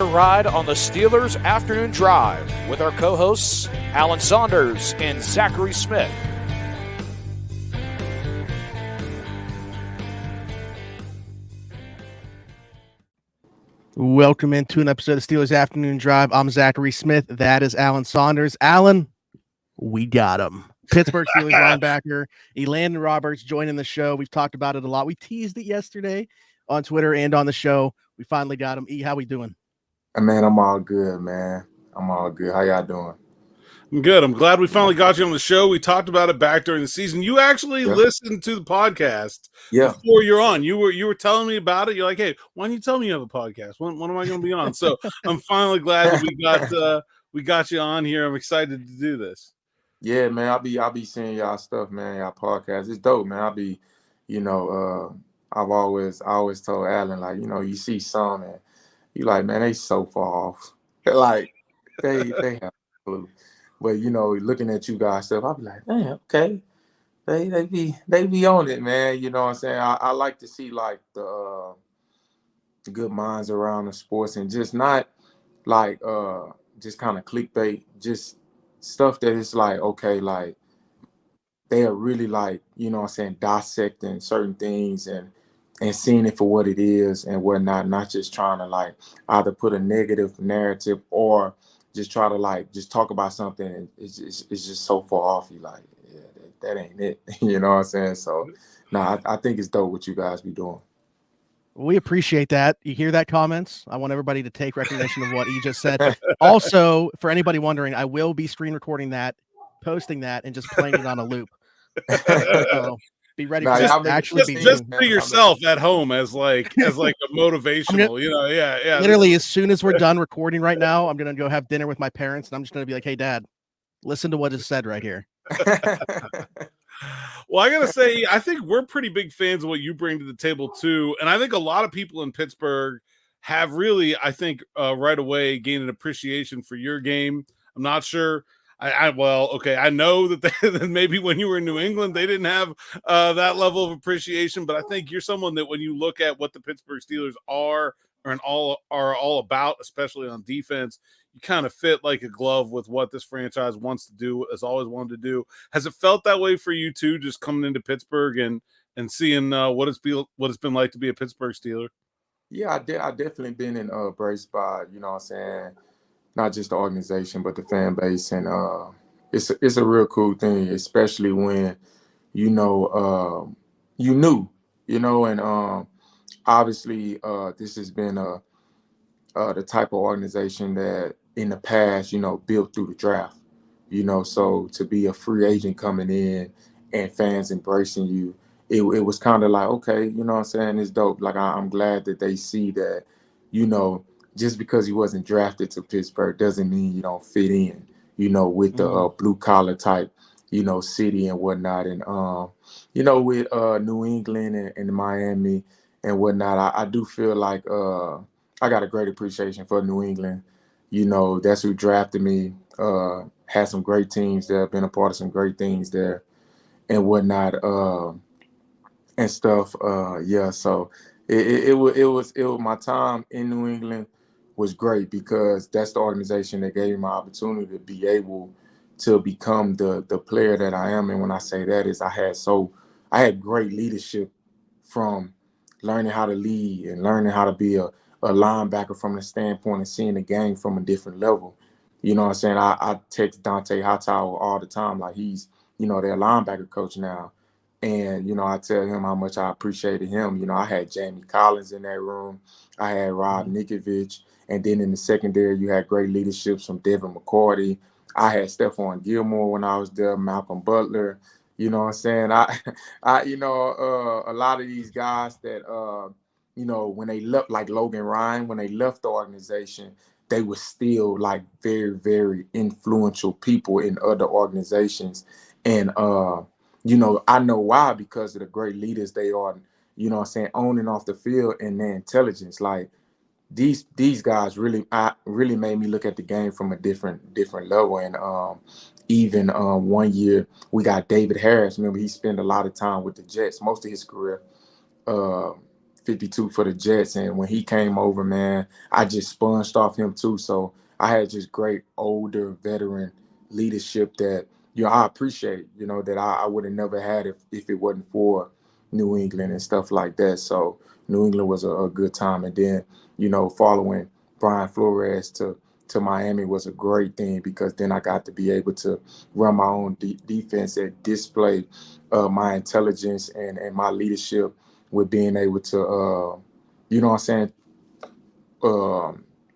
ride on the Steelers Afternoon Drive with our co-hosts Alan Saunders and Zachary Smith. Welcome into an episode of Steelers Afternoon Drive. I'm Zachary Smith. That is Alan Saunders. Alan, we got him. Pittsburgh Steelers linebacker Elandon Roberts joining the show. We've talked about it a lot. We teased it yesterday on Twitter and on the show. We finally got him. E, how we doing? Man, I'm all good, man. I'm all good. How y'all doing? I'm good. I'm glad we finally got you on the show. We talked about it back during the season. You actually listened to the podcast before you're on. You were telling me about it. You're like, hey, why don't you tell me you have a podcast? When am I going to be on? So I'm finally glad that we got you on here. I'm excited to do this. Yeah, man. I'll be seeing y'all stuff, man. Y'all podcast. It's dope, man. I've always told Alan, like, you see some and you like, man, they so far off. Like they have no clue. But looking at you guys stuff, I'll be like, man, okay. They be on it, man. You know what I'm saying? I like to see like the good minds around the sports and just not like just kind of clickbait, just stuff that is like, okay, like they are really like, dissecting certain things and seeing it for what it is and whatnot, not just trying to like either put a negative narrative or just try to like just talk about something and it's just so far off. You like, yeah, that ain't it. You know what I'm saying? So, I think it's dope what you guys be doing. We appreciate that. You hear that, comments? I want everybody to take recognition of what he just said. Also, for anybody wondering, I will be screen recording that, posting that, and just playing it on a loop. So be ready for this actually be just for yourself at home as like a motivational, yeah. Literally, as soon as we're done recording right now, I'm gonna go have dinner with my parents, and I'm just gonna be like, "Hey, Dad, listen to what is said right here." Well, I gotta say, I think we're pretty big fans of what you bring to the table too, and I think a lot of people in Pittsburgh have really, I think, right away gained an appreciation for your game. I'm not sure. I know that maybe when you were in New England, they didn't have that level of appreciation, but I think you're someone that when you look at what the Pittsburgh Steelers are all about, especially on defense, you kind of fit like a glove with what this franchise wants to do, has always wanted to do. Has it felt that way for you too, just coming into Pittsburgh and seeing what it's been like to be a Pittsburgh Steeler? Yeah, I definitely been embraced by, you know what I'm saying, not just the organization, but the fan base. And it's a real cool thing, especially when, you knew, and obviously this has been the type of organization that in the past, built through the draft, so to be a free agent coming in and fans embracing you, it was kind of like, okay, you know what I'm saying, it's dope. Like I'm glad that they see that, just because he wasn't drafted to Pittsburgh doesn't mean you don't fit in, with the blue collar type, city and whatnot. And, with New England and Miami and whatnot, I do feel like I got a great appreciation for New England. That's who drafted me, had some great teams there, been a part of some great things there and whatnot, and stuff. So it was my time in New England was great because that's the organization that gave me my opportunity to be able to become the player that I am. And when I say that is I had great leadership from learning how to lead and learning how to be a linebacker from the standpoint of seeing the game from a different level. You know what I'm saying? I text Dante Hightower all the time, like he's, their linebacker coach now. And, I tell him how much I appreciated him. I had Jamie Collins in that room. I had Rob Nikovich. And then in the secondary, you had great leadership from Devin McCourty. I had Stephon Gilmore when I was there, Malcolm Butler. You know what I'm saying? A lot of these guys that, when they left, like Logan Ryan, when they left the organization, they were still like very, very influential people in other organizations. And, I know why, because of the great leaders they are, on and off the field and their intelligence. Like these guys really made me look at the game from a different level. And even 1 year we got David Harris. Remember, he spent a lot of time with the Jets, most of his career. 52 for the Jets. And when he came over, man, I just sponged off him too. So I had just great older veteran leadership that, I appreciate, that I would have never had if it wasn't for New England and stuff like that. So New England was a good time. And then, following Brian Flores to Miami was a great thing, because then I got to be able to run my own defense and display my intelligence and my leadership with being able to,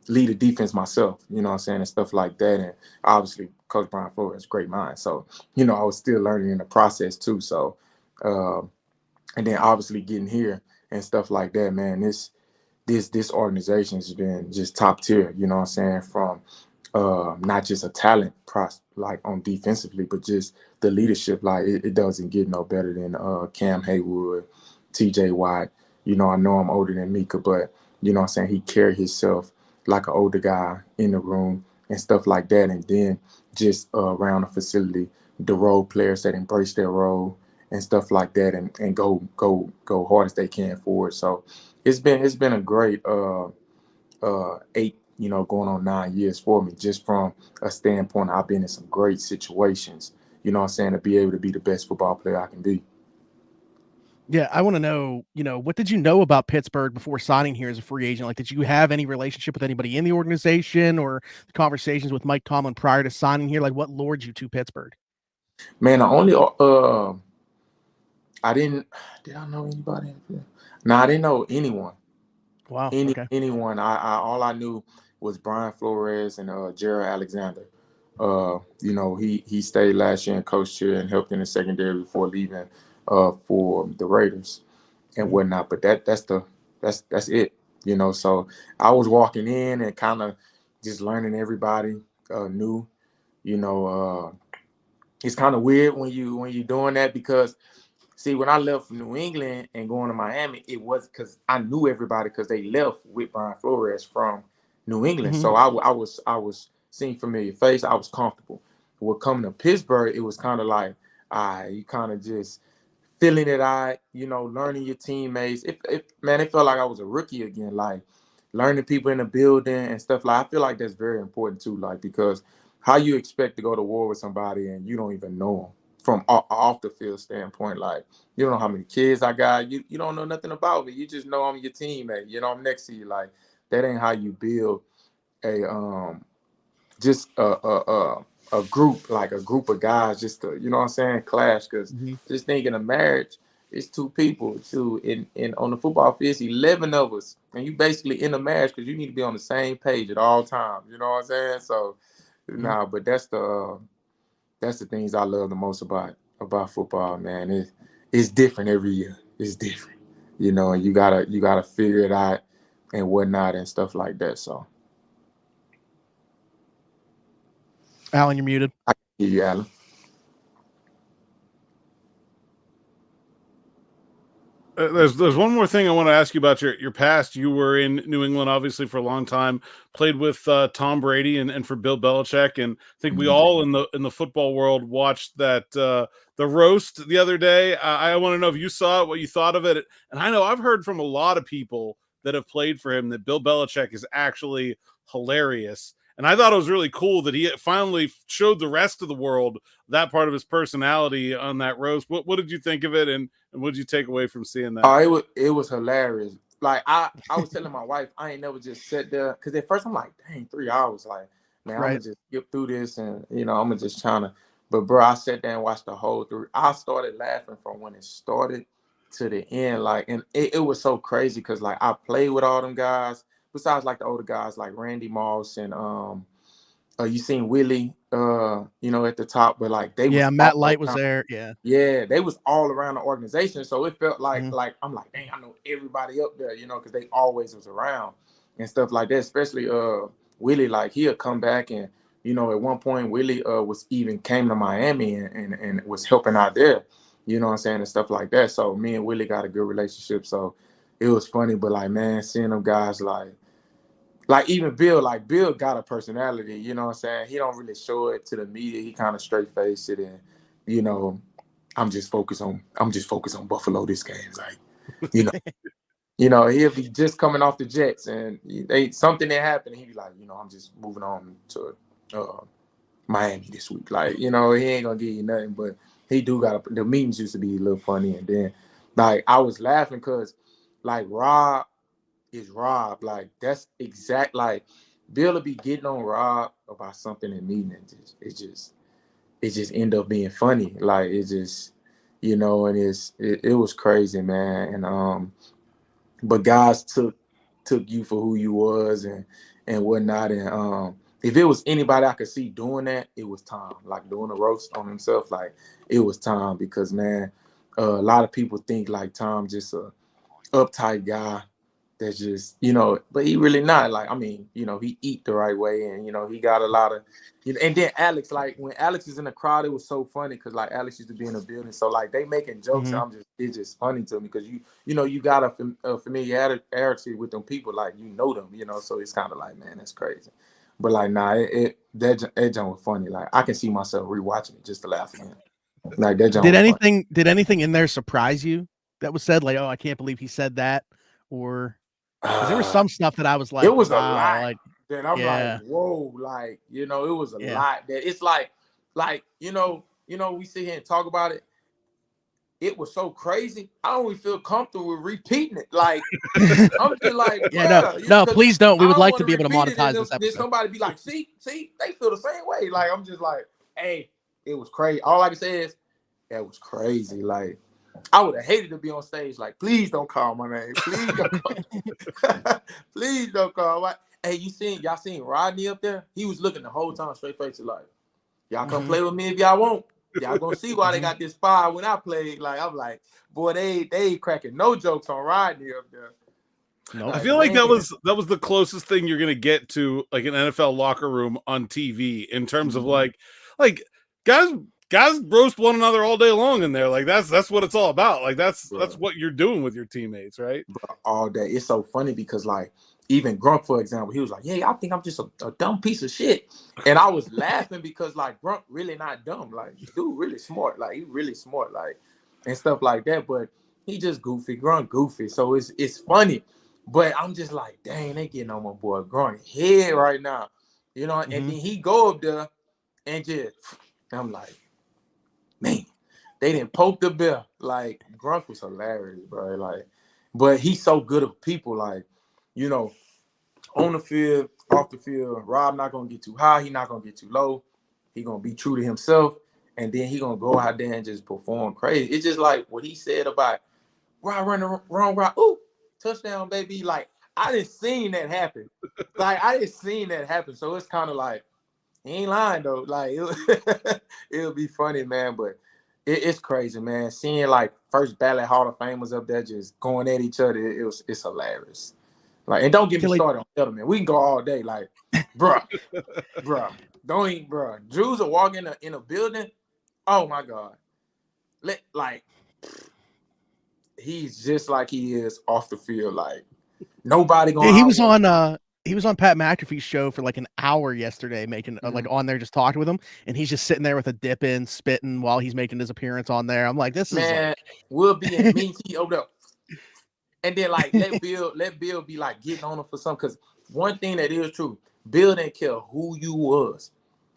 lead a defense myself, and stuff like that. And obviously Coach Brian Flores, great mind. So, I was still learning in the process too. So, and then obviously getting here and stuff like that, man, this organization has been just top tier, from not just a talent like on defensively, but just the leadership. Like it doesn't get no better than Cam Haywood, TJ Watt. I know I'm older than Mika, but he carried himself like an older guy in the room and stuff like that. And then just around the facility, the role players that embrace their role and stuff like that, and go hard as they can for it. So it's been a great 8, going on 9 years for me, just from a standpoint. I've been in some great situations, to be able to be the best football player I can be. Yeah, I want to know, what did you know about Pittsburgh before signing here as a free agent? Like, did you have any relationship with anybody in the organization, or conversations with Mike Tomlin prior to signing here? Like, what lured you to Pittsburgh? Man, I only did I know anybody? No, I didn't know anyone. Wow. Okay. Anyone. All I knew was Brian Flores and Jared Alexander. He stayed last year and coached here and helped in the secondary before leaving for the Raiders and whatnot. But that's it. So I was walking in and kind of just learning everybody new. It's kind of weird when you're doing that, because see, when I left from New England and going to Miami, it was because I knew everybody, because they left with Brian Flores from New England. So I was seeing familiar face. I was comfortable. With coming to Pittsburgh, it was kind of like, you kind of just feeling it out, learning your teammates. It felt like I was a rookie again, like learning people in the building and stuff. Like, I feel like that's very important too, like, because how you expect to go to war with somebody and you don't even know them from off the field standpoint. Like, you don't know how many kids I got. You don't know nothing about me. You just know I'm your teammate. I'm next to you. Like, that ain't how you build a just a group, like a group of guys, just to, clash. Because just thinking of marriage, it's two people. In on the football field, it's 11 of us, and you basically in a marriage because you need to be on the same page at all times. You know what I'm saying? So, but that's the things I love the most about football, man. It's different every year. It's different, and you gotta figure it out and whatnot and stuff like that. So, Alan, you're muted. I can hear you, Alan. There's one more thing I want to ask you about your past. You were in New England, obviously, for a long time. Played with Tom Brady and for Bill Belichick, and I think we all in the football world watched that the roast the other day. I want to know if you saw it, what you thought of it. And I know I've heard from a lot of people that have played for him that Bill Belichick is actually hilarious. And I thought it was really cool that he finally showed the rest of the world that part of his personality on that roast. What did you think of it, and what did you take away from seeing that? Oh, it was hilarious. Like, I was telling my wife, I ain't never just sat there, because at first I'm like, dang, 3 hours. Like, man, I'm gonna just skip through this, and I'm gonna just trying to. But bro, I sat there and watched the whole through. I started laughing from when it started to the end. Like, and it was so crazy because, like, I played with all them guys. Besides, like, the older guys like Randy Moss and you seen Willie at the top, but like they was Matt Light was there. Yeah, they was all around the organization, so it felt like I'm like, dang, I know everybody up there, because they always was around and stuff like that. Especially Willie, like, he'll come back, and at one point Willie came to Miami and was helping out there, what I'm saying, and stuff like that. So me and Willie got a good relationship, so it was funny. But like, man, seeing them guys like even Bill got a personality, you know what I'm saying? He don't really show it to the media. He kind of straight face it, and I'm just focused on Buffalo this game. Like, You know, he'll be just coming off the Jets, and something that happened, he'd be like, you know, I'm just moving on to Miami this week. Like, you know, he ain't gonna give you nothing, but he do got the meetings used to be a little funny, and then like I was laughing because like Rob is Rob, like that's exact. Like Bill will be getting on Rob about something in meeting, and it just end up being funny. Like it just, you know, and it was crazy, man, and but guys took you for who you was and whatnot. And if it was anybody I could see doing that, it was Tom. Like doing a roast on himself, like it was Tom, because man, a lot of people think like Tom just a uptight guy that's just, you know, but he really not. Like, I mean, you know, he eat the right way, and you know, he got a lot of, you know, and then Alex, like when Alex is in the crowd, it was so funny because like Alex used to be in the building, so like they making jokes, and it's just funny to me because you know, you got a familiarity with them people, like you know them, you know, so it's kind of like, man, that's crazy. But like, nah, that jump was funny. Like I can see myself rewatching it just to laugh again. Like that jump. Did anything in there surprise you that was said? Like, oh, I can't believe he said that, or because there was some stuff that I was like, it was wow, a lot. like, Then I'm like, whoa, like, you know, it was a lot. That it's like, you know, we sit here and talk about it. It was so crazy. I don't even feel comfortable with repeating it. Like, I'm just like, no, please don't. We would like to be able to monetize this episode. Then somebody be like, see, they feel the same way. Like, I'm just like, hey, it was crazy. All I can say is, that was crazy. Like, I would have hated to be on stage. Like, please don't call my name. Please don't call. Please don't call. Like, hey, y'all seen Rodney up there? He was looking the whole time straight face, like, y'all come play with me if y'all want. Y'all gonna see why they got this fire when I played. Like, I'm like, boy, they ain't cracking no jokes on Rodney up there. Nope. I feel like that was the closest thing you're gonna get to like an NFL locker room on TV in terms of like guys roast one another all day long in there. Like that's what it's all about. Like that's what you're doing with your teammates, right? Bro, all day. It's so funny because like even Grunk, for example, he was like, yeah, I think I'm just a dumb piece of shit. And I was laughing because like Grunk really not dumb. Like dude really smart. Like he really smart, like and stuff like that. But he just goofy. Grunk goofy. So it's funny. But I'm just like, dang, they getting on my boy Grunk head right now. You know, and then he go up there and just I'm like, man, they didn't poke the bear. Like Grunk was hilarious, bro. Like, but he's so good of people. Like, you know, on the field, off the field, Rob not gonna get too high. He not gonna get too low. He gonna be true to himself, and then he gonna go out there and just perform crazy. It's just like what he said about Rob running wrong route. Ooh, touchdown, baby! Like I didn't seen that happen. So it's kind of like he ain't lying though. Like it'll be funny, man. But it's crazy, man. Seeing like first ballot Hall of Famers up there just going at each other, it's hilarious. Like, and don't get me started on Edelman. We can go all day. Like, bruh, Jews are walking in a building. Oh my God, he's just like he is off the field. Like nobody going. Yeah, he was on Pat McAfee's show for like an hour yesterday, making like on there, just talking with him, and he's just sitting there with a dip in, spitting while he's making his appearance on there. I'm like, this is like we'll be in mean tea over there. And then like let Bill be like getting on him for something. Because one thing that is true, Bill didn't care who you was.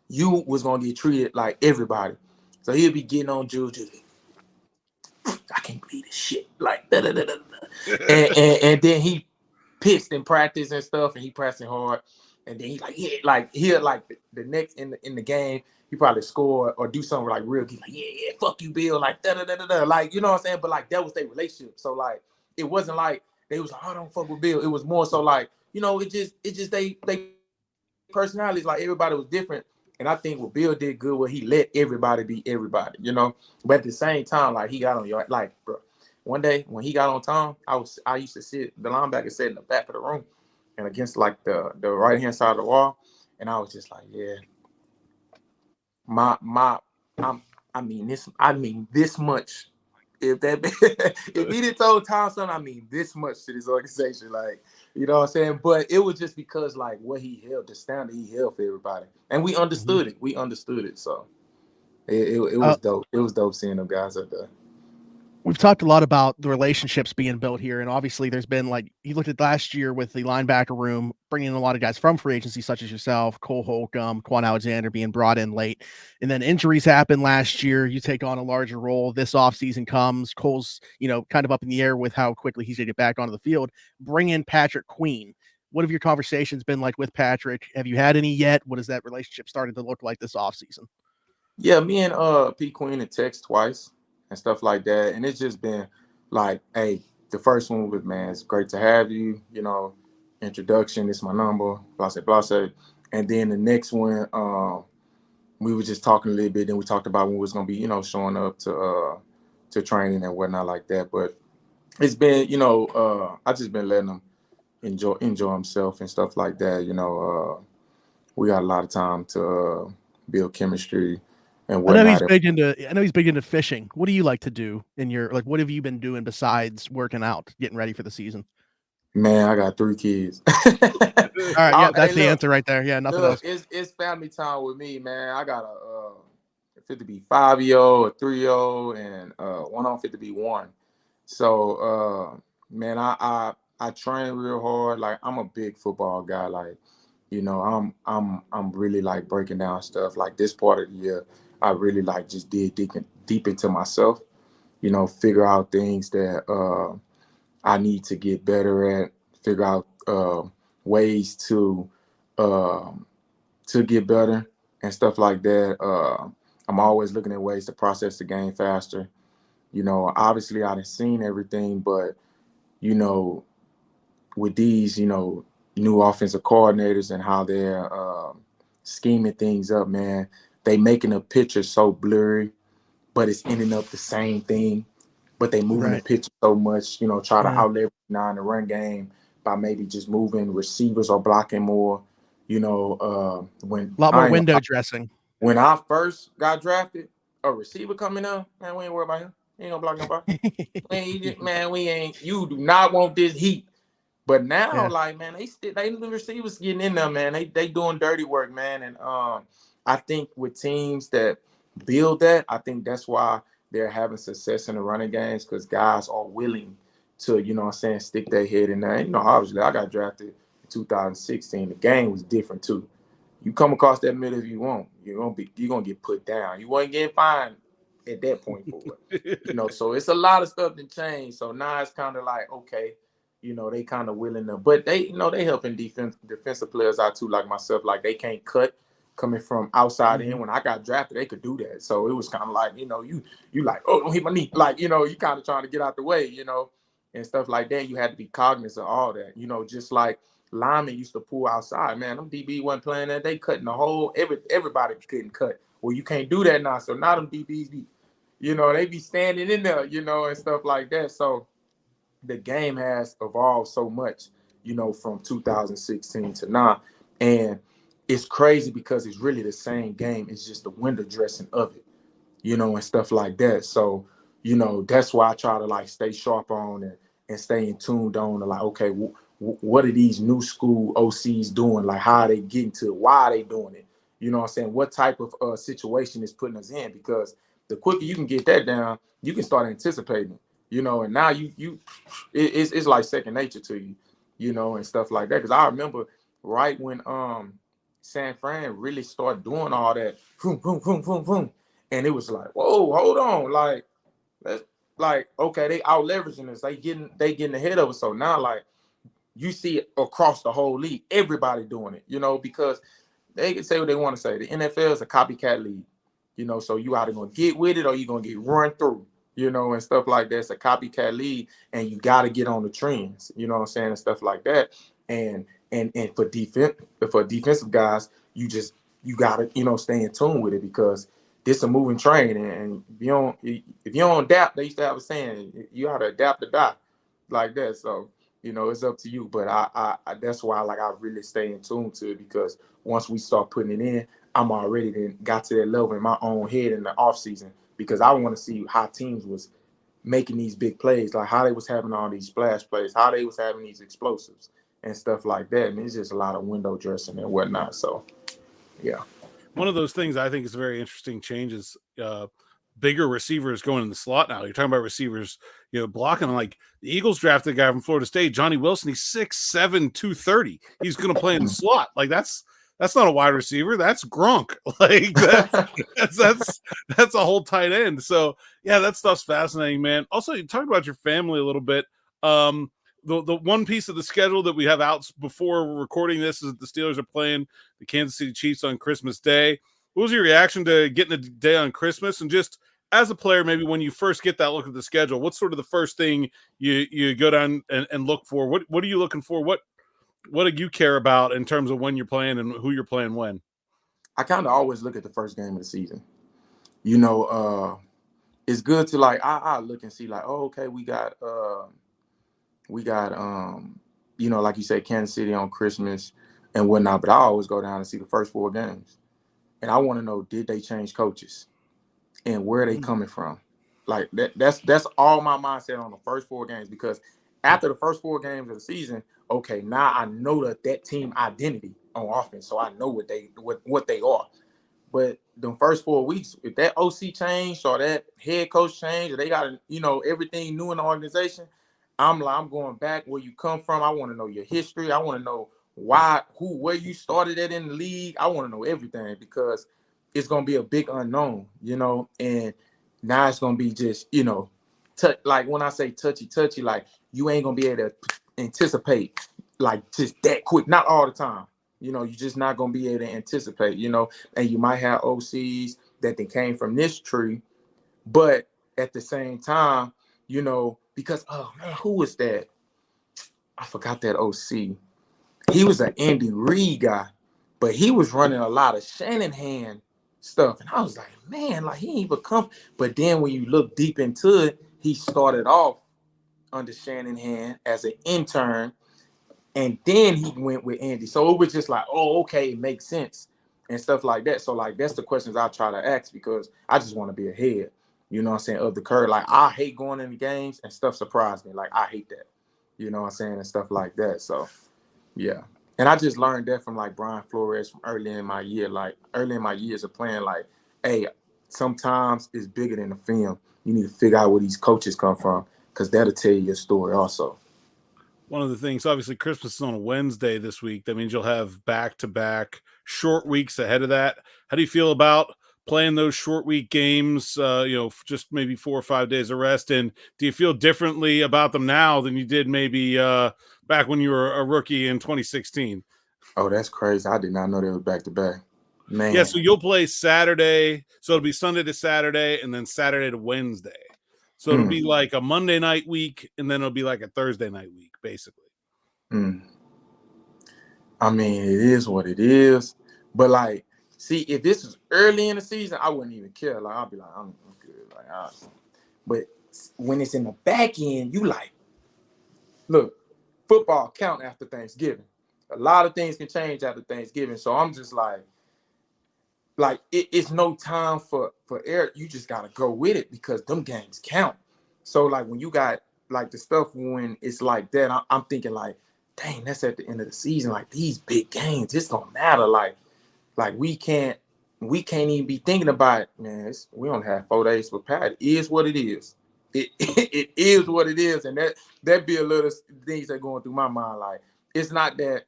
You was gonna get treated like everybody. So he'll be getting on Juju. I can't believe this shit. Like da, da, da, da, da. And then he pissed in practice and stuff, and he pressing hard. And then he'll like the next in the game, he probably score or do something like real. He's like, yeah, fuck you, Bill. Like da da da da da. Like, you know what I'm saying? But like that was their relationship. So like it wasn't like they was like, oh, I don't fuck with Bill. It was more so like, you know, it just they personalities, like everybody was different. And I think what Bill did good was he let everybody be everybody, you know. But at the same time, like he got on your like, bro. One day when he got on Tom, I used to sit, the linebacker sat in the back of the room and against like the right hand side of the wall, and I was just like, yeah, I mean this much. If he didn't told Tom something, I mean this much to this organization, like, you know what I'm saying? But it was just because like what he held, the standard he held for everybody, and we understood it. We understood it, so it was dope. It was dope seeing them guys up there. We've talked a lot about the relationships being built here, and obviously there's been, like, you looked at last year with the linebacker room, bringing in a lot of guys from free agency, such as yourself, Cole Holcomb, Quan Alexander being brought in late, and then injuries happened last year. You take on a larger role. This offseason comes. Cole's, kind of up in the air with how quickly he's going to get back onto the field. Bring in Patrick Queen. What have your conversations been like with Patrick? Have you had any yet? What has that relationship started to look like this offseason? Yeah, me and P Queen had text twice and stuff like that, and it's just been like, hey, the first one was, man, it's great to have you, introduction, this is my number, blase blase, and then the next one, we were just talking a little bit, then we talked about when we was gonna be, showing up to training and whatnot like that. But it's been, I just been letting him enjoy himself and stuff like that. We got a lot of time to build chemistry and I whatnot. know he's big into fishing. What do you like to do in your, like, what have you been doing besides working out, getting ready for the season? Man, I got 3 kids. All right, yeah, that's the answer right there. Yeah, nothing else. It's family time with me, man. I got a 50-5-year-old, a 3-year-old, and one on 50-1. So, man, I train real hard. Like, I'm a big football guy. Like, I'm really like breaking down stuff. Like, this part of the year, I really like just dig deep into myself. Figure out things that I need to get better at. Figure out ways to get better and stuff like that. I'm always looking at ways to process the game faster. Obviously I done seen everything, but with these, new offensive coordinators and how they're scheming things up, man, they making a picture so blurry, but it's ending up the same thing. But they moving the picture so much, try to out-leverage now in the run game by maybe just moving receivers or blocking more. When a lot more window dressing. When I first got drafted, a receiver coming up, man, we ain't worried about him. He ain't gonna block nobody. You do not want this heat. But now, like, man, the receivers getting in there, man. They doing dirty work, man. And I think with teams that build that, I think that's why they're having success in the running games, because guys are willing to, stick their head in there. Obviously, I got drafted in 2016. The game was different too. You come across that middle if you want, you're gonna get put down. You wasn't getting fined at that point for it. So it's a lot of stuff that changed. So now it's kind of like, okay, they kind of willing to, but they helping defensive players out too, like myself. Like, they can't cut coming from outside in. When I got drafted, they could do that. So it was kind of like, you like, oh, don't hit my knee. Like, you kind of trying to get out the way, and stuff like that. You had to be cognizant of all that, just like linemen used to pull outside, man. Them DB wasn't playing that. They cutting the whole, everybody couldn't cut. Well, you can't do that now. So now them DBs be, they be standing in there, and stuff like that. So the game has evolved so much, from 2016 to now. And it's crazy because it's really the same game. It's just the window dressing of it, and stuff like that. So, that's why I try to, like, stay sharp on and stay in tuned on to, like, okay, what are these new school OCs doing? Like, how are they getting to it? Why are they doing it? You know what I'm saying? What type of situation is putting us in? Because the quicker you can get that down, you can start anticipating, and now it's like second nature to you, and stuff like that. Because I remember right when San Fran really started doing all that, boom, boom, boom, boom, boom, and it was like, whoa, hold on, like, let's, like, okay, they out leveraging us, they getting ahead of us. So now, like, you see it across the whole league, everybody doing it, because they can say what they want to say. The NFL is a copycat league, so you either gonna get with it or you're gonna get run through, and stuff like that. It's a copycat league, and you got to get on the trends, what I'm saying, and stuff like that. And for defensive guys, you got to, stay in tune with it, because this a moving train, and if you don't adapt, they used to have a saying, you got to adapt or die, like that. So, it's up to you. But I that's why, like, I really stay in tune to it, because once we start putting it in, I'm already then got to that level in my own head in the offseason, because I want to see how teams was making these big plays, like how they was having all these splash plays, how they was having these explosives and stuff like that. And it's just a lot of window dressing and whatnot. So, yeah. One of those things I think is a very interesting change is bigger receivers going in the slot now. You're talking about receivers, blocking. Like the Eagles drafted a guy from Florida State, Johnny Wilson. He's 6'7", 230. He's going to play in the slot. Like that's not a wide receiver. That's Gronk. Like that's a whole tight end. So yeah, that stuff's fascinating, man. Also, you talked about your family a little bit. The one piece of the schedule that we have out before we're recording this is that the Steelers are playing the Kansas City Chiefs on Christmas Day. What was your reaction to getting a day on Christmas? And just as a player, maybe when you first get that look at the schedule, what's sort of the first thing you go down and look for? What are you looking for? What do you care about in terms of when you're playing and who you're playing when? I kind of always look at the first game of the season. It's good to I look and see okay, we got like you said, Kansas City on Christmas and whatnot, but I always go down and see the first 4 games. And I want to know, did they change coaches and where are they coming from? Like that's all my mindset on the first 4 games, because after the first 4 games of the season, okay, now I know that team identity on offense, so I know what they are. But the first 4 weeks, if that OC changed or that head coach changed, or they got everything new in the organization, I'm going back where you come from. I want to know your history. I want to know where you started at in the league. I want to know everything, because it's going to be a big unknown, and now it's going to be just, like when I say touchy, like you ain't going to be able to anticipate like just that quick, not all the time. You're just not going to be able to anticipate, and you might have OCs that they came from this tree, but at the same time, because, oh man, who was that? I forgot that OC. He was an Andy Reid guy, but he was running a lot of Shanahan stuff. And I was like, man, like he ain't even come. But then when you look deep into it, he started off under Shanahan as an intern, and then he went with Andy. So it was just like, oh, okay, it makes sense and stuff like that. So like that's the questions I try to ask, because I just want to be ahead, of the curve. Like I hate going into games and stuff surprise me. Like I hate that, and stuff like that. So yeah. And I just learned that from like Brian Flores from early in my years of playing, like, hey, sometimes it's bigger than the film. You need to figure out where these coaches come from, because that'll tell you your story also. One of the things, obviously, Christmas is on a Wednesday this week. That means you'll have back-to-back short weeks ahead of that. How do you feel about playing those short week games, just maybe 4 or 5 days of rest? And do you feel differently about them now than you did maybe back when you were a rookie in 2016? Oh, that's crazy. I did not know they were back-to-back. Man. Yeah, so you'll play Saturday. So it'll be Sunday to Saturday and then Saturday to Wednesday. So it'll be like a Monday night week, and then it'll be like a Thursday night week, basically. I mean, it is what it is. But, like, see, if this was early in the season, I wouldn't even care. Like, I'll be like, I'm good. Like, but when it's in the back end, you like, look, football count after Thanksgiving. A lot of things can change after Thanksgiving. So I'm just like it's no time for error. You just got to go with it, because them games count. So, like, when you got, like, the stuff when it's like that, I'm thinking, like, dang, that's at the end of the season. Like, these big games, it's going to matter. Like we can't even be thinking about it, man. We don't have 4 days for Pat. It is what it is. It is what it is. And that be a little things that going through my mind. Like, it's not that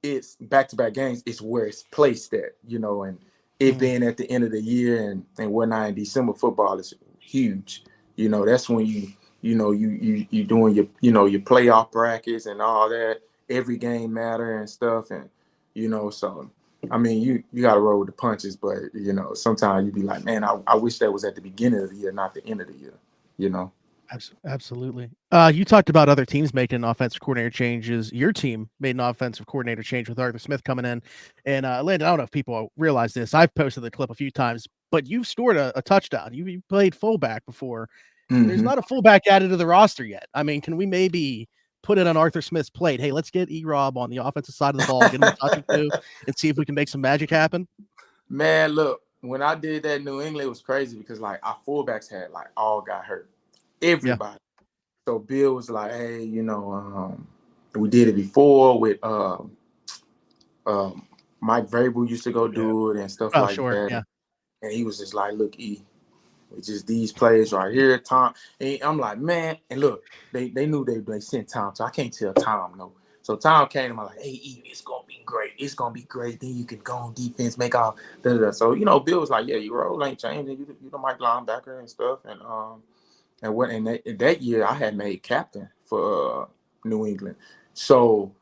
it's back-to-back games. It's where it's placed at, and it being at the end of the year and whatnot. In December, football is huge. That's when you doing your playoff brackets and all that. Every game matter and stuff, and so I mean you got to roll with the punches. But sometimes you be like, man, I wish that was at the beginning of the year, not the end of the year. Absolutely. You talked about other teams making offensive coordinator changes. Your team made an offensive coordinator change with Arthur Smith coming in. And Landon, I don't know if people realize this. I've posted the clip a few times, but you've scored a touchdown. You played fullback before. There's not a fullback added to the roster yet. I mean, can we maybe put it on Arthur Smith's plate? Hey, let's get E-Rob on the offensive side of the ball, get him a touch or two, and see if we can make some magic happen. Man, look, when I did that in New England, it was crazy, because like our fullbacks had like all got hurt. Everybody. Yeah. So Bill was like, hey, we did it before with Mike Vrabel used to go do it and stuff like that. Yeah. And he was just like, look, E, It's just these players right here, Tom. And I'm like, man, and look, they knew they sent Tom, so I can't tell Tom no. So Tom came to me like, hey, E, it's gonna be great. It's gonna be great. Then you can go on defense, make all So, Bill was like, yeah, your role ain't changing. You the Mike linebacker and stuff. And that year I had made captain for New England. So,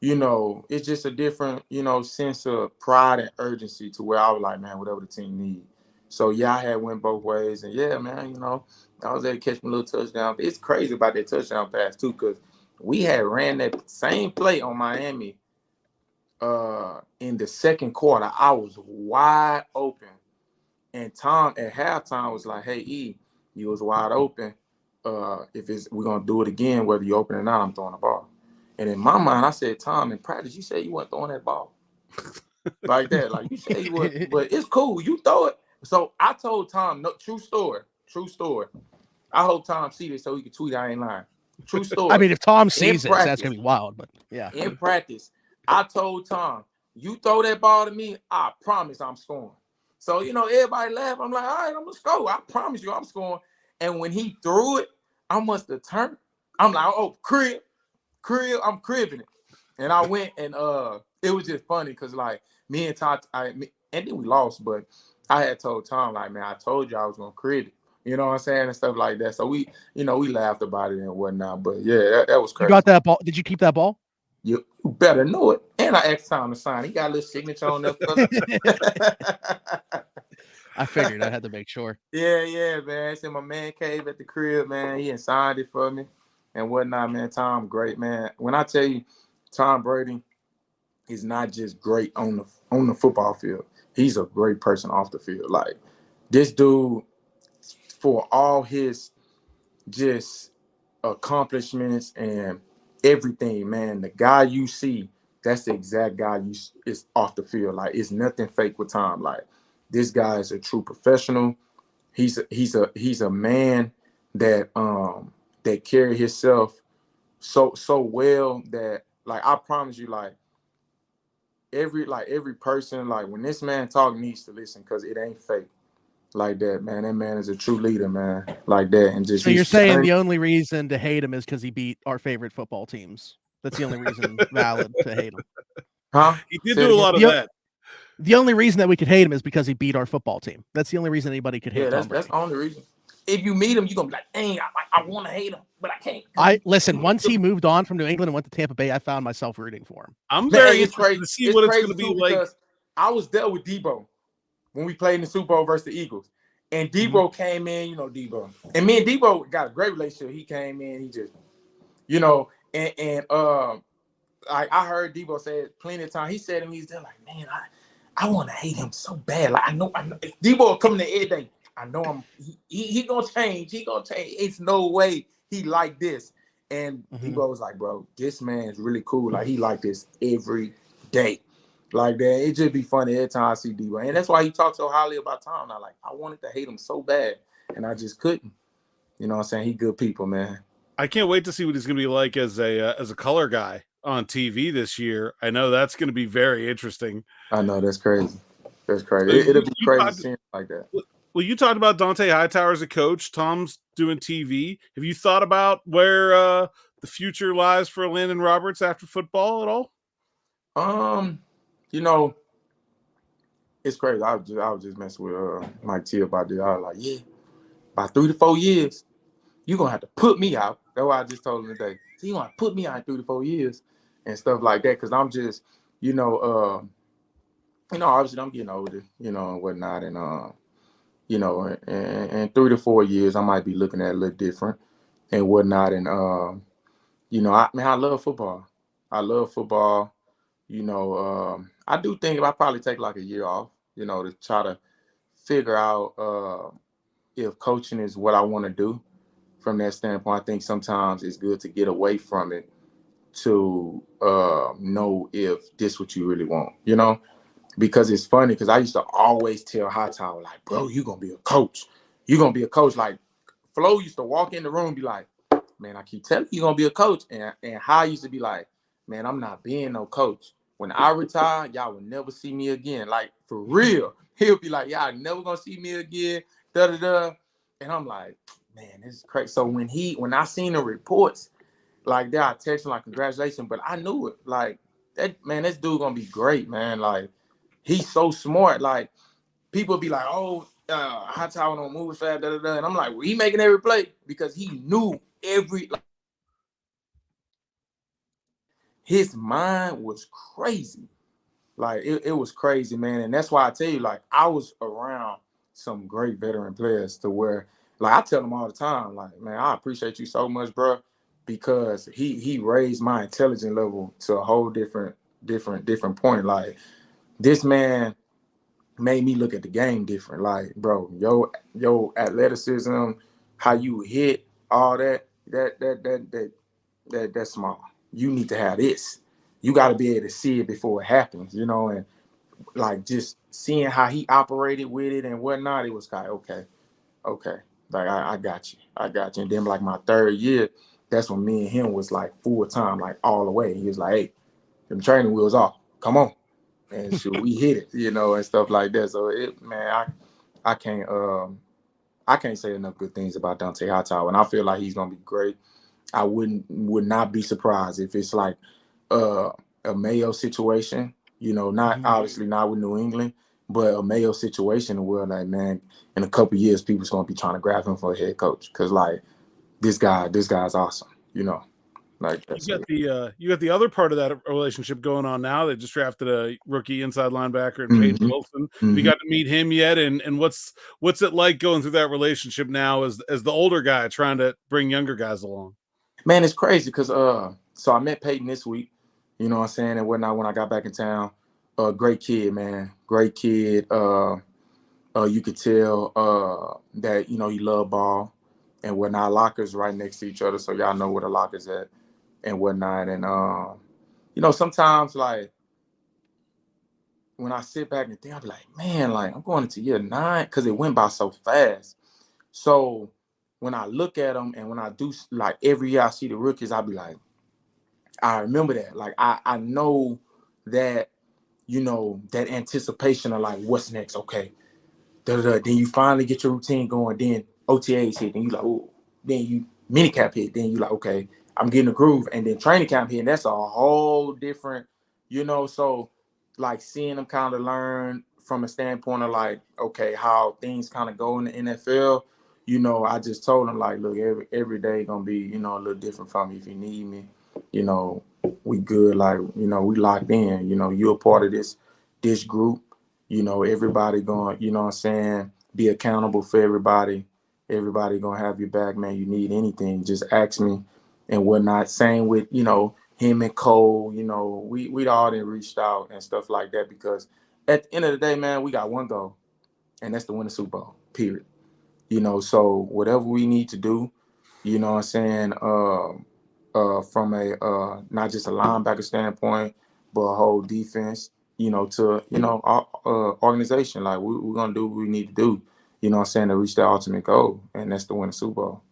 it's just a different, sense of pride and urgency to where I was like, man, whatever the team needs. So, yeah, I had went both ways. And, yeah, man, I was able to catch my little touchdown. It's crazy about that touchdown pass, too, because we had ran that same play on Miami in the second quarter. I was wide open. And Tom at halftime was like, hey, E, you was wide open. We're going to do it again, whether you open or not, I'm throwing the ball. And in my mind, I said, Tom, in practice, you said you weren't throwing that ball. Like that. Like, you said you weren't, but it's cool. You throw it. So I told Tom, no, true story. I hope Tom see this so he can tweet I ain't lying. True story. I mean, if Tom sees it, that's going to be wild, but yeah. In practice, I told Tom, you throw that ball to me, I promise I'm scoring. So, everybody laughed. I'm like, all right, I'm going to score. I promise you I'm scoring. And when he threw it, I must have turned. I'm like, oh, crib, I'm cribbing it. And I went and it was just funny because, like, me and Tom, and then we lost, but I had told Tom, like, man, I told you I was going to crib it. You know what I'm saying? And stuff like that. So we laughed about it and whatnot. But, yeah, that was crazy. You got that ball? Did you keep that ball? You better know it. And I asked Tom to sign. He got a little signature on there. I figured I had to make sure. Yeah, man. It's in my man cave at the crib, man. He signed it for me and whatnot, man. Tom, great, man. When I tell you, Tom Brady is not just great on the football field. He's a great person off the field. Like, this dude, for all his just accomplishments and everything, man, the guy you see, that's the exact guy is off the field. Like, it's nothing fake with Tom. Like, this guy is a true professional. He's a man that that carry himself so well that, like, I promise you, like every person, like, when this man talk, needs to listen because it ain't fake. Like that, man. That man is a true leader, man. Like that, and just. So you're saying the only reason to hate him is because he beat our favorite football teams? That's the only reason valid to hate him. Huh? He did do a lot of that. The only reason that we could hate him is because he beat our football team. That's the only reason anybody could hate him. That's the only reason. If you meet him, you're gonna be like, dang, I want to hate him, but I can't. Listen, once he moved on from New England and went to Tampa Bay, I found myself rooting for him. I'm very interested to see what it's going to be like. I was there with Debo when we played in the Super Bowl versus the Eagles. And Debo came in, Debo. And me and Debo got a great relationship. He came in, he just, I heard Debo say it plenty of times. He said to me, he's there like, man, I want to hate him so bad. Like, I know. If Debo coming to every day, I know he gonna change. He gonna change. It's no way he like this. And Debo was like, bro, this man is really cool. Like, he like this every day. Like that. It just be funny every time I see Debo. And that's why he talks so highly about Tom. I wanted to hate him so bad, and I just couldn't. You know what I'm saying? He good people, man. I can't wait to see what he's going to be like as a color guy on TV this year. I know that's going to be very interesting. I know, that's crazy. That's crazy. It'll be crazy seeing like that. Well, you talked about Dante Hightower as a coach. Tom's doing TV. Have you thought about where the future lies for Elandon Roberts after football at all? It's crazy. I was just messing with Mike T about this. I was like, yeah, by 3 to 4 years, you're gonna have to put me out. That's what I just told him today. So you're gonna put me out in 3 to 4 years and stuff like that. Cause I'm just, obviously I'm getting older, and whatnot. And in 3 to 4 years, I might be looking at it a little different and whatnot. And I love football. I do think I probably take like a year off, to try to figure out if coaching is what I want to do. From that standpoint, I think sometimes it's good to get away from it to know if this is what you really want, because it's funny because I used to always tell Hightower, like, bro, you're going to be a coach. You're going to be a coach. Like, Flo used to walk in the room and be like, man, I keep telling you, you're going to be a coach. And High used to be like, man, I'm not being no coach. When I retire, y'all will never see me again. Like, for real. He'll be like, y'all never going to see me again. Da-da-da. And I'm like, man, this is crazy. So when I seen the reports like that, I texted him like, congratulations. But I knew it. Like, that man, this dude gonna be great, man. Like, he's so smart. Like, people be like, oh, Hightower don't move as fast, da da da. And I'm like, well, he making every play because he knew every. Like, his mind was crazy. Like, it was crazy, man. And that's why I tell you, like, I was around some great veteran players to where, like, I tell them all the time, like, man, I appreciate you so much, bro, because he raised my intelligence level to a whole different point. Like, this man made me look at the game different. Like, bro, your athleticism, how you hit, all that's small. You need to have this. You got to be able to see it before it happens, you know, and like just seeing how he operated with it and whatnot, it was like, okay. Like, I got you. And then like my third year, that's when me and him was like full time, like all the way. He was like, hey, them training wheels off. Come on. And shoot, we hit it, you know, and stuff like that. So I can't say enough good things about Dante Hightower, and I feel like he's gonna be great. I would not be surprised if it's like a Mayo situation, you know, not obviously not with New England, but a Mayo situation where, like, man, in a couple of years, people's gonna be trying to grab him for a head coach because, like, this guy's awesome, you know. Like, you got the other part of that relationship going on now. They just drafted a rookie inside linebacker in Peyton Wilson. Have you got to meet him yet? And what's it like going through that relationship now as the older guy trying to bring younger guys along? Man, it's crazy because so I met Peyton this week, you know what I'm saying, and whatnot when I got back in town. Great kid, man. Great kid. You could tell that, you know, he loved ball and whatnot. Lockers right next to each other, so y'all know where the lockers at and whatnot. And you know, sometimes like when I sit back and think, I'm like, man, like I'm going into year 9 because it went by so fast. So when I look at them and when I do, like, every year I see the rookies, I'll be like, I remember that. Like, I know that, you know, that anticipation of like, what's next? Okay. Then you finally get your routine going. Then OTAs hit. Then you like, oh, then you minicap hit. Then you like, okay, I'm getting a groove. And then training camp hit. And that's a whole different, you know, so like seeing them kind of learn from a standpoint of like, okay, how things kind of go in the NFL. You know, I just told them like, look, every day gonna be, you know, a little different from me. If you need me, you know, we good. Like, you know, we locked in. You know, you're a part of this group. You know, everybody going, you know what I'm saying, be accountable for everybody. Everybody gonna have your back, man. You need anything, just ask me and whatnot. Same with, you know, him and Cole, you know, we'd all then reached out and stuff like that because at the end of the day, man, we got one goal, and that's to win the Super Bowl, period. You know, so whatever we need to do, you know what I'm saying, from a not just a linebacker standpoint, but a whole defense, you know, to, you know, our organization. Like, we're going to do what we need to do, you know what I'm saying, to reach the ultimate goal, and that's to win the Super Bowl.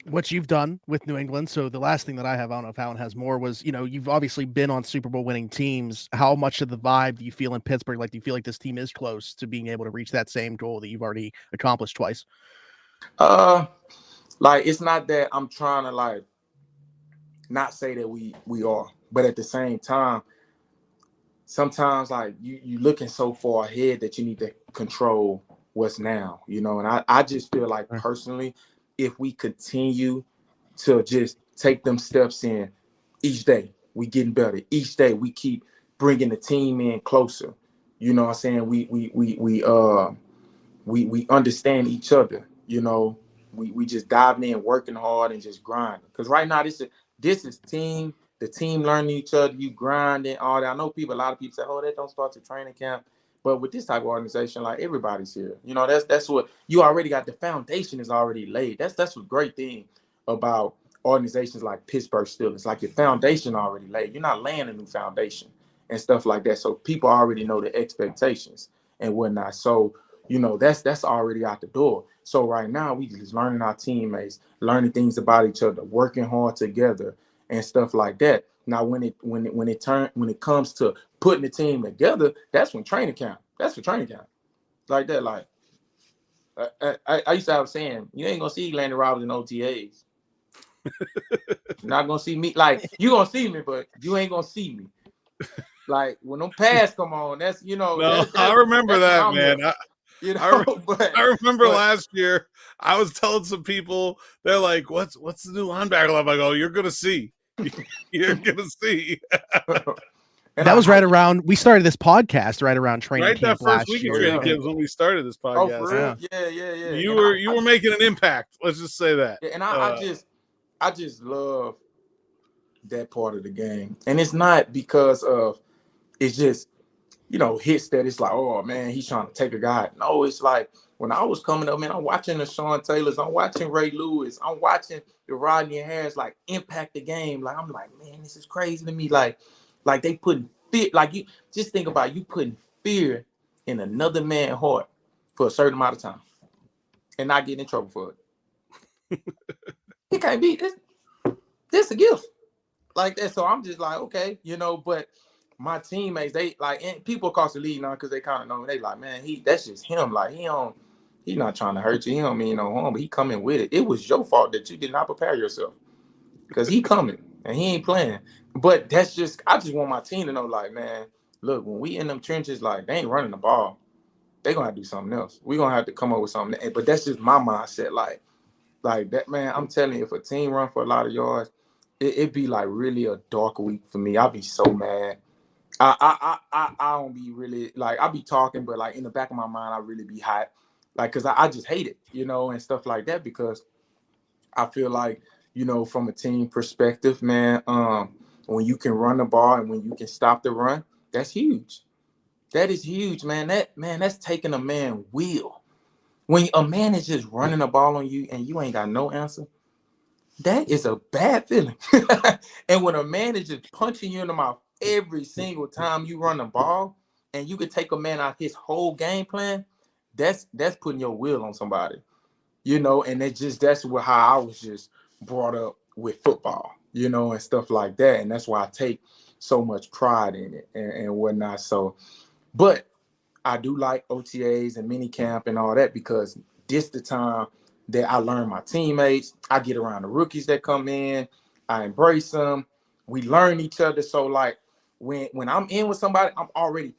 What you've done with New England. So the last thing that I have, I don't know if Alan has more, was, you know, you've obviously been on Super Bowl winning teams. How much of the vibe do you feel in Pittsburgh? Like, do you feel like this team is close to being able to reach that same goal that you've already accomplished twice? Like, it's not that I'm trying to, like, not say that we are, but at the same time, sometimes like you looking so far ahead that you need to control what's now, you know. And I just feel like personally, if we continue to just take them steps in each day, we getting better. Each day we keep bringing the team in closer. You know what I'm saying? We understand each other. You know, we just diving in, working hard, and just grinding. Because right now this is team. The team learning each other. You grinding all that. I know a lot of people say, "Oh, that don't start to training camp." But with this type of organization, like, everybody's here. You know, that's what you already got. The foundation is already laid. That's a great thing about organizations like Pittsburgh Steelers. Like, your foundation already laid. You're not laying a new foundation and stuff like that. So people already know the expectations and whatnot. So, you know, that's already out the door. So right now we just learning our teammates, learning things about each other, working hard together and stuff like that. Now when it comes to putting the team together, that's when training camp. That's for training camp. Like that, like I used to have a saying, you ain't gonna see Elandon Roberts in OTAs. You're not gonna see me. Like, you gonna see me, but you ain't gonna see me. Like, when them pads come on, that's, you know. No, I remember that, man. You know, I remember last year I was telling some people, they're like, what's the new linebacker? I'm like, oh, you're gonna see. You're gonna see. And that was right around, we started this podcast right around training camp that first last week year. of training camp was when we started this podcast. Oh, for real? Yeah. You were making an impact. Let's just say that. Yeah, and I just love that part of the game. And it's not because of, it's just, you know, hits that it's like, oh man, he's trying to take a guy. No, it's like when I was coming up, man, I'm watching the Sean Taylors, I'm watching Ray Lewis, I'm watching the Rodney Harris like impact the game. Like, I'm like, man, this is crazy to me. Like they putting fear, like, you just think about you putting fear in another man's heart for a certain amount of time and not getting in trouble for it. It can't be this. This a gift like that. So I'm just like, okay, you know, but my teammates, they like, and people across the league now, because they kind of know me, they like, man, that's just him. Like, he's not trying to hurt you. He don't mean no harm, but he coming with it. It was your fault that you did not prepare yourself, because he coming and he ain't playing. But that's just, I just want my team to know, like, man, look, when we in them trenches, like, they ain't running the ball. They gonna have to do something else. We gonna have to come up with something. But that's just my mindset. Like that, man, I'm telling you, if a team run for a lot of yards, it'd be like really a dark week for me. I'd be so mad. I don't be really, like, I'll be talking, but like in the back of my mind, I really be hot. Like, cause I just hate it, you know, and stuff like that, because I feel like, you know, from a team perspective, man, when you can run the ball and when you can stop the run, that's huge. That is huge, man. That's taking a man will. When a man is just running the ball on you and you ain't got no answer, that is a bad feeling. And when a man is just punching you in the mouth every single time you run the ball, and you can take a man out his whole game plan, that's putting your will on somebody, you know. And that's how I was just brought up with football, you know, and stuff like that. And that's why I take so much pride in it and whatnot. So, but I do like OTAs and mini camp and all that, because this the time that I learn my teammates. I get around the rookies that come in. I embrace them. We learn each other. So like when I'm in with somebody, I'm already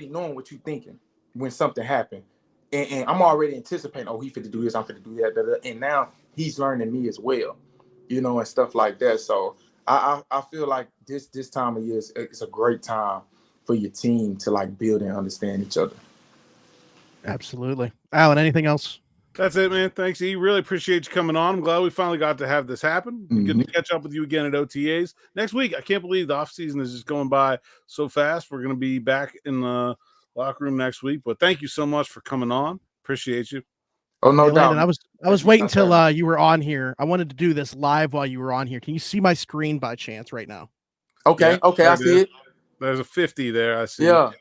knowing what you're thinking when something happened. And I'm already anticipating, oh, he fit to do this, I'm fit to do that. And now he's learning me as well, you know, and stuff like that. So I feel like this time of year it's a great time for your team to like build and understand each other. Absolutely. Alan, anything else? That's it, man. Thanks, E. Really appreciate you coming on. I'm glad we finally got to have this happen. Good to catch up with you again at OTAs next week. I can't believe the offseason is just going by so fast. We're going to be back in the locker room next week. But thank you so much for coming on. Appreciate you. Oh, no doubt. Landon, I was waiting till you were on here. I wanted to do this live while you were on here. Can you see my screen by chance right now? Okay, yeah, okay, I see it. There's a 50 there. I see. Yeah.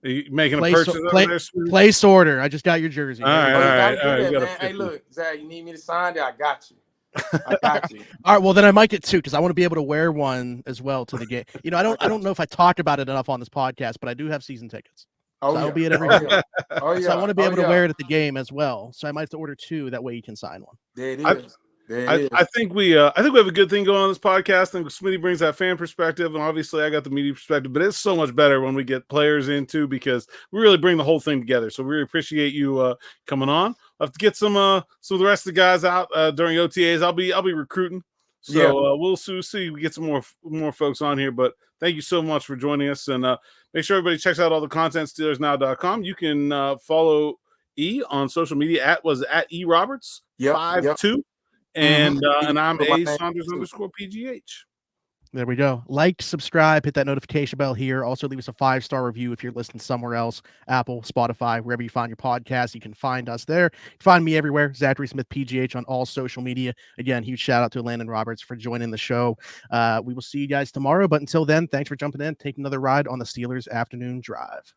Are you making a purchase over there? Place order. I just got your jersey. All right. Hey, look, Zach, you need me to sign it? I got you. I got you. All right, well then I might get two, because I want to be able to wear one as well to the game. You know, I don't know if I talked about it enough on this podcast, but I do have season tickets. So I'll be at every game. So I want to be able to wear it at the game as well. So I might have to order two. That way you can sign one. There it is. I think we have a good thing going on this podcast. I think Smitty brings that fan perspective, and obviously I got the media perspective. But it's so much better when we get players in too, because we really bring the whole thing together. So we really appreciate you coming on. I'll have to get some of the rest of the guys out during OTAs. I'll be recruiting. So we'll see we get some more folks on here. But thank you so much for joining us, and make sure everybody checks out all the content SteelersNow.com. You can follow E on social media at eRoberts 52. And I'm Saunders _PGH. There we go. Like, subscribe, hit that notification bell here. Also, leave us a 5-star review if you're listening somewhere else. Apple, Spotify, wherever you find your podcast, you can find us there. You can find me everywhere. Zachary Smith PGH on all social media. Again, huge shout out to Elandon Roberts for joining the show. We will see you guys tomorrow. But until then, thanks for jumping in. Take another ride on the Steelers Afternoon Drive.